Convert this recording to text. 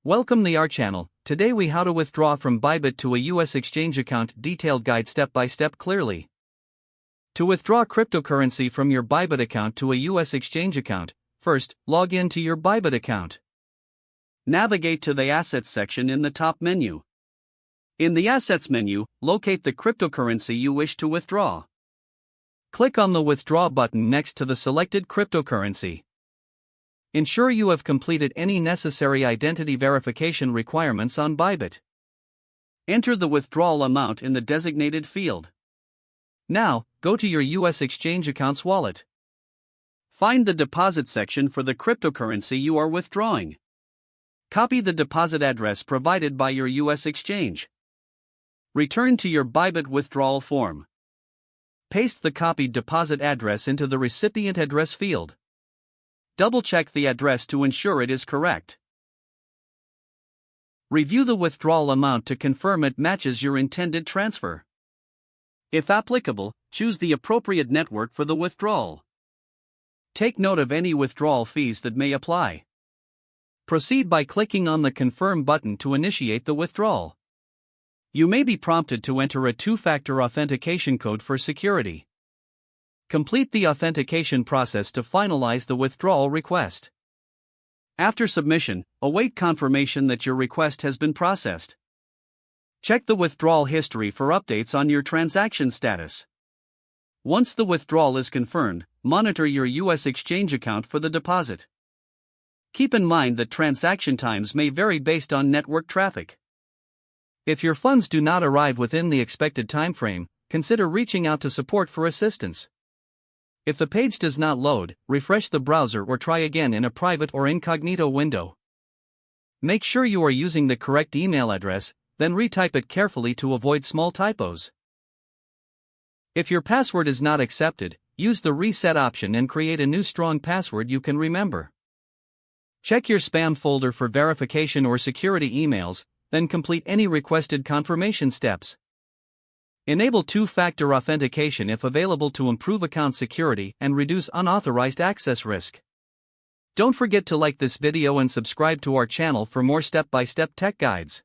Welcome to our channel. Today we how to withdraw from Bybit to a US exchange account, detailed guide step by step clearly. To withdraw cryptocurrency from your Bybit account to a US exchange account, first, log in to your Bybit account. Navigate to the Assets section in the top menu. In the Assets menu, locate the cryptocurrency you wish to withdraw. Click on the Withdraw button next to the selected cryptocurrency. Ensure you have completed any necessary identity verification requirements on Bybit. Enter the withdrawal amount in the designated field. Now, go to your US exchange account's wallet. Find the deposit section for the cryptocurrency you are withdrawing. Copy the deposit address provided by your US exchange. Return to your Bybit withdrawal form. Paste the copied deposit address into the recipient address field. Double-check the address to ensure it is correct. Review the withdrawal amount to confirm it matches your intended transfer. If applicable, choose the appropriate network for the withdrawal. Take note of any withdrawal fees that may apply. Proceed by clicking on the Confirm button to initiate the withdrawal. You may be prompted to enter a two-factor authentication code for security. Complete the authentication process to finalize the withdrawal request. After submission, await confirmation that your request has been processed. Check the withdrawal history for updates on your transaction status. Once the withdrawal is confirmed, monitor your US exchange account for the deposit. Keep in mind that transaction times may vary based on network traffic. If your funds do not arrive within the expected time frame, consider reaching out to support for assistance. If the page does not load, refresh the browser or try again in a private or incognito window. Make sure you are using the correct email address, then retype it carefully to avoid small typos. If your password is not accepted, use the reset option and create a new strong password you can remember. Check your spam folder for verification or security emails, then complete any requested confirmation steps. Enable two-factor authentication if available to improve account security and reduce unauthorized access risk. Don't forget to like this video and subscribe to our channel for more step-by-step tech guides.